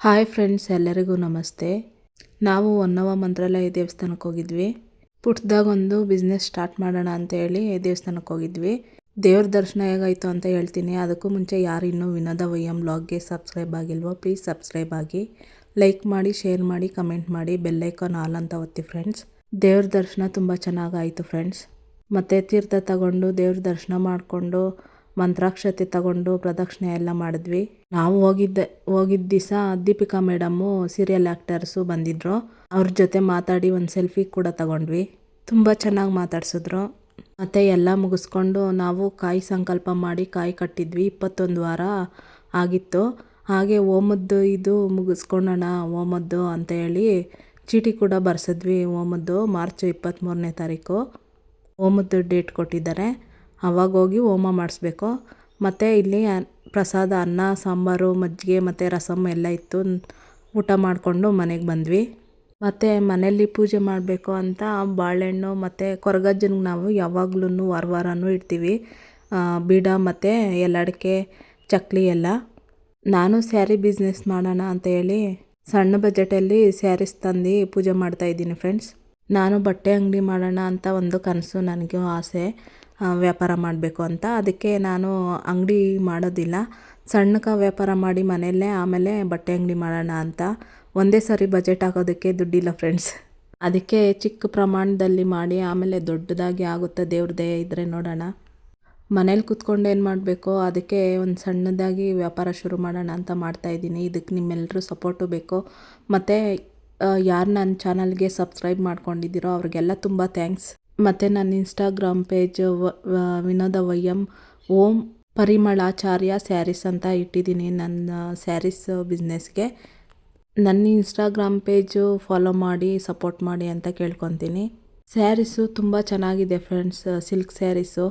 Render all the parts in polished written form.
Hi friends, ಎಲ್ಲರಿಗೂ ನಮಸ್ತೆ. ನಾವು ಹೊನ್ನವ ಮಂತ್ರಾಲಯ ದೇವಸ್ಥಾನಕ್ಕೆ ಹೋಗಿದ್ವಿ. ಪುಟ್ಟದಾಗ ಒಂದು ಬಿಸ್ನೆಸ್ ಸ್ಟಾರ್ಟ್ ಮಾಡೋಣ ಅಂತ ಹೇಳಿ ದೇವಸ್ಥಾನಕ್ಕೆ ಹೋಗಿದ್ವಿ. ದೇವ್ರ ದರ್ಶನ ಹೇಗಾಯಿತು ಅಂತ ಹೇಳ್ತೀನಿ. ಅದಕ್ಕೂ ಮುಂಚೆ ಯಾರು ಇನ್ನೂ ವಿನೋದ ವೈಎಂ ಬ್ಲಾಗ್ಗೆ ಸಬ್ಸ್ಕ್ರೈಬ್ ಆಗಿಲ್ವೋ ಪ್ಲೀಸ್ ಸಬ್ಸ್ಕ್ರೈಬ್ ಆಗಿ, ಲೈಕ್ ಮಾಡಿ, ಶೇರ್ ಮಾಡಿ, ಕಮೆಂಟ್ ಮಾಡಿ, ಬೆಲ್ಲೈಕಾನ್ ಆಲ್ ಅಂತ ಒತ್ತಿ ಫ್ರೆಂಡ್ಸ್. ದೇವ್ರ ದರ್ಶನ ತುಂಬ ಚೆನ್ನಾಗಾಯಿತು ಫ್ರೆಂಡ್ಸ್. ಮತ್ತು ತೀರ್ಥ ತಗೊಂಡು ದೇವ್ರ ದರ್ಶನ ಮಾಡಿಕೊಂಡು ಮಂತ್ರಾಕ್ಷತೆ ತಗೊಂಡು ಪ್ರದಕ್ಷಿಣೆ ಎಲ್ಲ ಮಾಡಿದ್ವಿ. ನಾವು ಹೋಗಿದ್ದ ದಿವಸ ದೀಪಿಕಾ ಮೇಡಮ್ಮು ಸೀರಿಯಲ್ ಆ್ಯಕ್ಟರ್ಸು ಬಂದಿದ್ದರು. ಅವ್ರ ಜೊತೆ ಮಾತಾಡಿ ಒಂದು ಸೆಲ್ಫಿ ಕೂಡ ತಗೊಂಡ್ವಿ. ತುಂಬ ಚೆನ್ನಾಗಿ ಮಾತಾಡ್ಸಿದ್ರು. ಮತ್ತು ಎಲ್ಲ ಮುಗಿಸ್ಕೊಂಡು ನಾವು ಕಾಯಿ ಸಂಕಲ್ಪ ಮಾಡಿ ಕಾಯಿ ಕಟ್ಟಿದ್ವಿ. 21 ವಾರ ಆಗಿತ್ತು. ಹಾಗೆ ಹೋಮದ್ದು ಇದು ಮುಗಿಸ್ಕೊಳ್ಳೋಣ ಹೋಮದ್ದು ಅಂತ ಹೇಳಿ ಚೀಟಿ ಕೂಡ ಬರ್ಸಿದ್ವಿ. ಹೋಮದ್ದು ಮಾರ್ಚ್ 23ನೇ ತಾರೀಕು ಹೋಮದ್ದು ಡೇಟ್ ಕೊಟ್ಟಿದ್ದಾರೆ. ಅವಾಗ ಹೋಗಿ ಹೋಮ ಮಾಡಿಸ್ಬೇಕು. ಮತ್ತು ಇಲ್ಲಿ ಪ್ರಸಾದ ಅನ್ನ ಸಾಂಬಾರು ಮಜ್ಜಿಗೆ ಮತ್ತು ರಸಮ್ ಎಲ್ಲ ಇತ್ತು. ಊಟ ಮಾಡಿಕೊಂಡು ಮನೆಗೆ ಬಂದ್ವಿ. ಮತ್ತು ಮನೆಯಲ್ಲಿ ಪೂಜೆ ಮಾಡಬೇಕು ಅಂತ ಬಾಳೆಹಣ್ಣು ಮತ್ತು ಕೊರಗಜ್ಜನಿಗೆ ನಾವು ಯಾವಾಗ್ಲೂ ವಾರನೂ ಇಡ್ತೀವಿ. ಬೀಡ ಮತ್ತು ಎಲ್ಲಡಿಕೆ ಚಕ್ಲಿ ಎಲ್ಲ. ನಾನು ಸ್ಯಾರಿ ಬಿಸ್ನೆಸ್ ಮಾಡೋಣ ಅಂತ ಹೇಳಿ ಸಣ್ಣ ಬಜೆಟಲ್ಲಿ ಸ್ಯಾರೀಸ್ ತಂದು ಪೂಜೆ ಮಾಡ್ತಾಯಿದ್ದೀನಿ ಫ್ರೆಂಡ್ಸ್. ನಾನು ಬಟ್ಟೆ ಅಂಗಡಿ ಮಾಡೋಣ ಅಂತ ಒಂದು ಕನಸು, ನನಗೂ ಆಸೆ ವ್ಯಾಪಾರ ಮಾಡಬೇಕು ಅಂತ. ಅದಕ್ಕೆ ನಾನು ಅಂಗಡಿ ಮಾಡೋದಿಲ್ಲ, ಸಣ್ಣಕ್ಕೆ ವ್ಯಾಪಾರ ಮಾಡಿ ಮನೆಯಲ್ಲೇ ಆಮೇಲೆ ಬಟ್ಟೆ ಅಂಗಡಿ ಮಾಡೋಣ ಅಂತ. ಒಂದೇ ಸರಿ ಬಜೆಟ್ ಆಗೋದಕ್ಕೆ ದುಡ್ಡಿಲ್ಲ ಫ್ರೆಂಡ್ಸ್. ಅದಕ್ಕೆ ಚಿಕ್ಕ ಪ್ರಮಾಣದಲ್ಲಿ ಮಾಡಿ ಆಮೇಲೆ ದೊಡ್ಡದಾಗಿ ಆಗುತ್ತೆ, ದೇವ್ರ ದಯೆ ಇದ್ದರೆ ನೋಡೋಣ. ಮನೇಲಿ ಕೂತ್ಕೊಂಡು ಏನು ಮಾಡಬೇಕು, ಅದಕ್ಕೆ ಒಂದು ಸಣ್ಣದಾಗಿ ವ್ಯಾಪಾರ ಶುರು ಮಾಡೋಣ ಅಂತ ಮಾಡ್ತಾಯಿದ್ದೀನಿ. ಇದಕ್ಕೆ ನಿಮ್ಮೆಲ್ಲರೂ ಸಪೋರ್ಟು ಬೇಕು. ಮತ್ತು ಯಾರು ನನ್ನ ಚಾನಲ್ಗೆ ಸಬ್ಸ್ಕ್ರೈಬ್ ಮಾಡ್ಕೊಂಡಿದ್ದೀರೋ ಅವ್ರಿಗೆಲ್ಲ ತುಂಬ ಥ್ಯಾಂಕ್ಸ್. ಮತ್ತು ನನ್ನ Instagram page Vinoda YM Om Parimalacharya sarees ಅಂತ ಇಟ್ಟಿದ್ದೀನಿ ನನ್ನ ಸ್ಯಾರೀಸ್ ಬಿಸ್ನೆಸ್ಗೆ. ನನ್ನ ಇನ್ಸ್ಟಾಗ್ರಾಮ್ ಪೇಜು ಫಾಲೋ ಮಾಡಿ ಸಪೋರ್ಟ್ ಮಾಡಿ ಅಂತ ಕೇಳ್ಕೊತೀನಿ. ಸ್ಯಾರೀಸು ತುಂಬ ಚೆನ್ನಾಗಿದೆ friends. Silk sarees,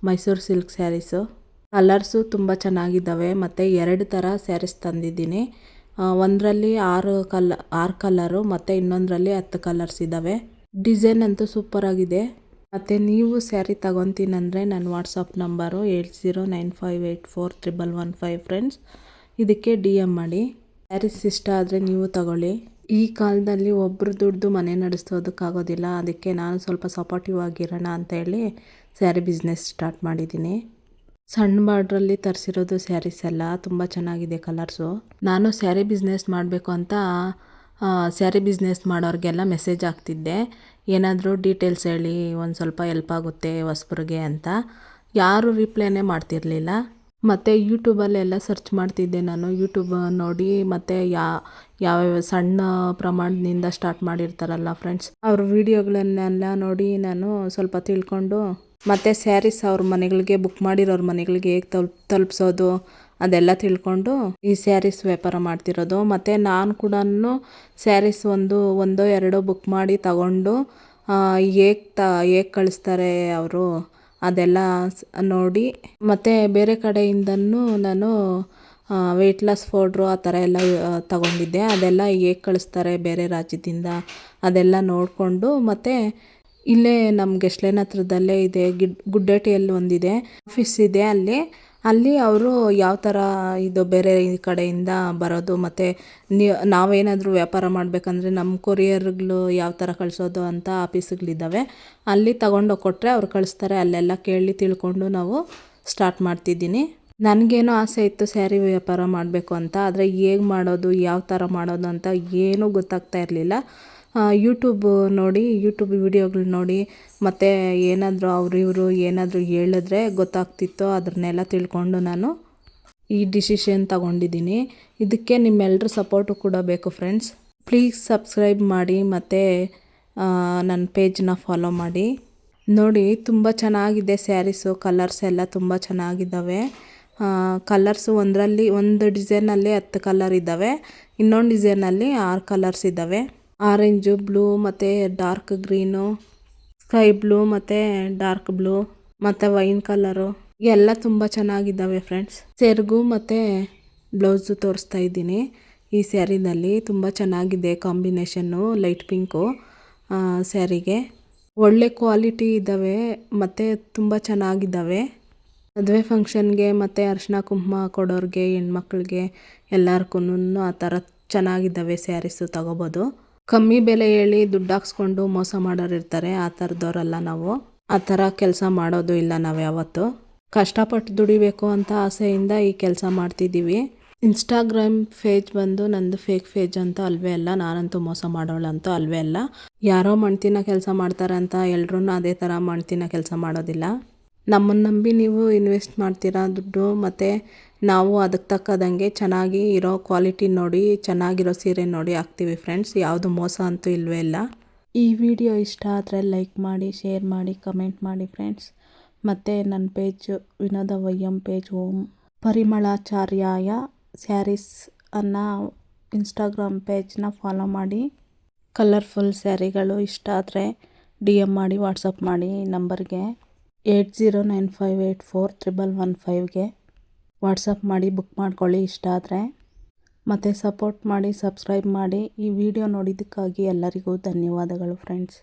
Mysore silk sarees, colours ತುಂಬ ಚೆನ್ನಾಗಿದ್ದಾವೆ. ಮತ್ತು 2 ಥರ ಸ್ಯಾರೀಸ್ ತಂದಿದ್ದೀನಿ. ಒಂದರಲ್ಲಿ 6 ಕಲರು ಮತ್ತು ಇನ್ನೊಂದರಲ್ಲಿ 10 ಕಲರ್ಸ್ ಇದ್ದಾವೆ. ಡಿಸೈನ್ ಅಂತೂ ಸೂಪರಾಗಿದೆ. ಮತ್ತು ನೀವು ಸ್ಯಾರಿ ತಗೊತೀನಂದರೆ ನನ್ನ ವಾಟ್ಸಪ್ ನಂಬರು 8095841115 ಫ್ರೆಂಡ್ಸ್. ಇದಕ್ಕೆ DM ಮಾಡಿ. ಸ್ಯಾರೀಸ್ ಇಷ್ಟ ಆದರೆ ನೀವು ತಗೊಳ್ಳಿ. ಈ ಕಾಲದಲ್ಲಿ ಒಬ್ಬರು ದುಡ್ದು ಮನೆ ನಡೆಸೋದಕ್ಕಾಗೋದಿಲ್ಲ. ಅದಕ್ಕೆ ನಾನು ಸ್ವಲ್ಪ ಸಪೋರ್ಟಿವ್ ಆಗಿರೋಣ ಅಂತ ಹೇಳಿ ಸ್ಯಾರಿ ಬಿಸ್ನೆಸ್ ಸ್ಟಾರ್ಟ್ ಮಾಡಿದ್ದೀನಿ. ಸಣ್ಣ ಬಾರ್ಡ್ರಲ್ಲಿ ತರಿಸಿರೋದು ಸ್ಯಾರೀಸ್ ಎಲ್ಲ ತುಂಬ ಚೆನ್ನಾಗಿದೆ ಕಲರ್ಸು. ನಾನು ಸ್ಯಾರಿ ಬಿಸ್ನೆಸ್ ಮಾಡಬೇಕು ಅಂತ ಸ್ಯಾರಿ ಬಿಸ್ನೆಸ್ ಮಾಡೋರಿಗೆಲ್ಲ ಮೆಸೇಜ್ ಹಾಕ್ತಿದ್ದೆ, ಏನಾದರೂ ಡೀಟೇಲ್ಸ್ ಹೇಳಿ ಒಂದು ಸ್ವಲ್ಪ ಹೆಲ್ಪ್ ಆಗುತ್ತೆ ಹೊಸಬ್ರಿಗೆ ಅಂತ. ಯಾರೂ ರಿಪ್ಲೈನೇ ಮಾಡ್ತಿರಲಿಲ್ಲ. ಮತ್ತು ಯೂಟ್ಯೂಬಲ್ಲೆಲ್ಲ ಸರ್ಚ್ ಮಾಡ್ತಿದ್ದೆ ನಾನು. ಯೂಟ್ಯೂಬ್ ನೋಡಿ ಮತ್ತು ಯಾವ್ಯಾವ ಸಣ್ಣ ಪ್ರಮಾಣದಿಂದ ಸ್ಟಾರ್ಟ್ ಮಾಡಿರ್ತಾರಲ್ಲ ಫ್ರೆಂಡ್ಸ್, ಅವ್ರ ವೀಡಿಯೋಗಳನ್ನೆಲ್ಲ ನೋಡಿ ನಾನು ಸ್ವಲ್ಪ ತಿಳ್ಕೊಂಡು, ಮತ್ತು ಸ್ಯಾರೀಸ್ ಅವ್ರ ಮನೆಗಳಿಗೆ ಬುಕ್ ಮಾಡಿರೋರ ಮನೆಗಳಿಗೆ ಹೇಗೆ ತಲುಪಿಸೋದು ಅದೆಲ್ಲ ತಿಳ್ಕೊಂಡು ಈ ಸ್ಯಾರೀಸ್ ವ್ಯಾಪಾರ ಮಾಡ್ತಿರೋದು. ಮತ್ತು ನಾನು ಕೂಡ ಸ್ಯಾರೀಸ್ ಒಂದೋ ಎರಡೋ ಬುಕ್ ಮಾಡಿ ತಗೊಂಡು ಹೇಗೆ ಕಳಿಸ್ತಾರೆ ಅವರು ಅದೆಲ್ಲ ನೋಡಿ, ಮತ್ತು ಬೇರೆ ಕಡೆಯಿಂದನೂ ನಾನು ವೆಯ್ಟ್ ಲಾಸ್ ಪೌಡ್ರು ಆ ಥರ ಎಲ್ಲ ತಗೊಂಡಿದ್ದೆ. ಅದೆಲ್ಲ ಹೇಗೆ ಕಳಿಸ್ತಾರೆ ಬೇರೆ ರಾಜ್ಯದಿಂದ ಅದೆಲ್ಲ ನೋಡಿಕೊಂಡು, ಮತ್ತು ಇಲ್ಲೇ ನಮ್ಮ ಗೆಸ್ಟ್ಲೇನ್ ಹತ್ರದಲ್ಲೇ ಇದೆ ಗುಡ್ಡೇಟಿಯಲ್ಲಿ ಒಂದಿದೆ ಆಫೀಸ್ ಇದೆ. ಅಲ್ಲಿ ಅವರು ಯಾವ ಥರ ಇದು ಬೇರೆ ಕಡೆಯಿಂದ ಬರೋದು, ಮತ್ತು ನಾವೇನಾದರೂ ವ್ಯಾಪಾರ ಮಾಡಬೇಕಂದ್ರೆ ನಮ್ಮ ಕೊರಿಯರ್ಗಳು ಯಾವ ಥರ ಕಳಿಸೋದು ಅಂತ ಆಫೀಸ್ಗಳಿದ್ದಾವೆ. ಅಲ್ಲಿ ತಗೊಂಡೋಗಿ ಕೊಟ್ಟರೆ ಅವ್ರು ಕಳಿಸ್ತಾರೆ. ಅಲ್ಲೆಲ್ಲ ಕೇಳಿ ತಿಳ್ಕೊಂಡು ನಾವು ಸ್ಟಾರ್ಟ್ ಮಾಡ್ತಿದ್ದೀನಿ. ನನಗೇನೋ ಆಸೆ ಇತ್ತು ಸ್ಯಾರಿ ವ್ಯಾಪಾರ ಮಾಡಬೇಕು ಅಂತ, ಆದರೆ ಹೇಗೆ ಮಾಡೋದು ಯಾವ ಥರ ಮಾಡೋದು ಅಂತ ಏನೂ ಗೊತ್ತಾಗ್ತಾ ಇರಲಿಲ್ಲ. ಯೂಟ್ಯೂಬ್ ವಿಡಿಯೋಗಳು ನೋಡಿ ಮತ್ತು ಏನಾದರೂ ಇವರು ಏನಾದರೂ ಹೇಳಿದ್ರೆ ಗೊತ್ತಾಗ್ತಿತ್ತು. ಅದನ್ನೆಲ್ಲ ತಿಳ್ಕೊಂಡು ನಾನು ಈ ಡಿಸಿಷನ್ ತಗೊಂಡಿದ್ದೀನಿ. ಇದಕ್ಕೆ ನಿಮ್ಮೆಲ್ಲರ ಸಪೋರ್ಟು ಕೂಡ ಬೇಕು ಫ್ರೆಂಡ್ಸ್. ಪ್ಲೀಸ್ ಸಬ್ಸ್ಕ್ರೈಬ್ ಮಾಡಿ ಮತ್ತು ನನ್ನ ಪೇಜ್ನ ಫಾಲೋ ಮಾಡಿ. ನೋಡಿ ತುಂಬ ಚೆನ್ನಾಗಿದೆ ಸ್ಯಾರೀಸು. ಕಲರ್ಸ್ ಎಲ್ಲ ತುಂಬ ಚೆನ್ನಾಗಿದ್ದಾವೆ. ಕಲರ್ಸು ಒಂದು ಡಿಸೈನಲ್ಲಿ 10 ಕಲರ್ ಇದ್ದಾವೆ. ಇನ್ನೊಂದು ಡಿಸೈನಲ್ಲಿ 6 ಕಲರ್ಸ್ ಇದ್ದಾವೆ. ಆರೆಂಜು, ಬ್ಲೂ ಮತ್ತು ಡಾರ್ಕ್ ಗ್ರೀನು, ಸ್ಕೈ ಬ್ಲೂ ಮತ್ತು ಡಾರ್ಕ್ ಬ್ಲೂ ಮತ್ತು ವೈನ್ ಕಲರು ಎಲ್ಲ ತುಂಬ ಚೆನ್ನಾಗಿದ್ದಾವೆ ಫ್ರೆಂಡ್ಸ್. ಸೆರಗು ಮತ್ತು ಬ್ಲೌಸು ತೋರಿಸ್ತಾ ಇದ್ದೀನಿ. ಈ ಸ್ಯಾರಿನಲ್ಲಿ ತುಂಬ ಚೆನ್ನಾಗಿದೆ ಕಾಂಬಿನೇಷನ್ನು, ಲೈಟ್ ಪಿಂಕು ಸ್ಯಾರಿಗೆ. ಒಳ್ಳೆ ಕ್ವಾಲಿಟಿ ಇದ್ದಾವೆ ಮತ್ತು ತುಂಬ ಚೆನ್ನಾಗಿದ್ದಾವೆ. ಮದುವೆ ಫಂಕ್ಷನ್ಗೆ ಮತ್ತು ಅರಿಶಿನ ಕುಂಕುಮ ಕೊಡೋರಿಗೆ ಹೆಣ್ಮಕ್ಳಿಗೆ ಎಲ್ಲರಿಗೂ ಆ ಥರ ಚೆನ್ನಾಗಿದ್ದಾವೆ ಸ್ಯಾರೀಸು ತಗೋಬೋದು. ಕಮ್ಮಿ ಬೆಲೆ ಹೇಳಿ ದುಡ್ಡು ಹಾಕ್ಸ್ಕೊಂಡು ಮೋಸ ಮಾಡೋರು ಇರ್ತಾರೆ, ಆ ಥರದವ್ರಲ್ಲ ನಾವು. ಆ ಥರ ಕೆಲಸ ಮಾಡೋದು ಇಲ್ಲ ನಾವು ಯಾವತ್ತು. ಕಷ್ಟಪಟ್ಟು ದುಡಿಬೇಕು ಅಂತ ಆಸೆಯಿಂದ ಈ ಕೆಲಸ ಮಾಡ್ತಿದ್ದೀವಿ. ಇನ್ಸ್ಟಾಗ್ರಾಮ್ ಪೇಜ್ ಬಂದು ನಂದು ಫೇಕ್ ಪೇಜ್ ಅಂತ ಅಲ್ವೇ ಅಲ್ಲ, ನಾನಂತೂ ಮೋಸ ಮಾಡೋಳಂತೂ ಅಲ್ವೇ ಅಲ್ಲ. ಯಾರೋ ಮಣ್ತಿನ ಕೆಲಸ ಮಾಡ್ತಾರೆ ಅಂತ ಎಲ್ರೂ ಅದೇ ಥರ ಮಣ್ತಿನ ಕೆಲಸ ಮಾಡೋದಿಲ್ಲ. ನಮ್ಮನ್ನು ನಂಬಿ ನೀವು ಇನ್ವೆಸ್ಟ್ ಮಾಡ್ತೀರಾ ದುಡ್ಡು, ಮತ್ತು ನಾವು ಅದಕ್ಕೆ ತಕ್ಕದಂಗೆ ಚೆನ್ನಾಗಿ ಇರೋ ಕ್ವಾಲಿಟಿ ನೋಡಿ, ಚೆನ್ನಾಗಿರೋ ಸೀರೆ ನೋಡಿ ಹಾಕ್ತೀವಿ ಫ್ರೆಂಡ್ಸ್. ಯಾವುದು ಮೋಸ ಅಂತೂ ಇಲ್ವೇ ಇಲ್ಲ. ಈ ವಿಡಿಯೋ ಇಷ್ಟ ಆದರೆ ಲೈಕ್ ಮಾಡಿ, ಶೇರ್ ಮಾಡಿ, ಕಮೆಂಟ್ ಮಾಡಿ ಫ್ರೆಂಡ್ಸ್. ಮತ್ತು ನನ್ನ ಪೇಜ್ ವಿನೋದ ವೈಎಂ ಪೇಜ್ ಓಂ ಪರಿಮಳಾಚಾರ್ಯಾಯ ಸ್ಯಾರೀಸ್ ಅನ್ನೋ ಇನ್ಸ್ಟಾಗ್ರಾಮ್ ಪೇಜ್ನ ಫಾಲೋ ಮಾಡಿ. ಕಲರ್ಫುಲ್ ಸ್ಯಾರಿಗಳು ಇಷ್ಟ ಆದರೆ DM ಮಾಡಿ, ವಾಟ್ಸಪ್ ಮಾಡಿ ನಂಬರ್ಗೆ 8095841115ಗೆ ವಾಟ್ಸಪ್ ಮಾಡಿ ಬುಕ್ ಮಾಡ್ಕೊಳ್ಳಿ ಇಷ್ಟ ಆದರೆ. ಮತ್ತು ಸಪೋರ್ಟ್ ಮಾಡಿ, ಸಬ್ಸ್ಕ್ರೈಬ್ ಮಾಡಿ. ಈ ವಿಡಿಯೋ ನೋಡಿದ್ದಕ್ಕಾಗಿ ಎಲ್ಲರಿಗೂ ಧನ್ಯವಾದಗಳು ಫ್ರೆಂಡ್ಸ್.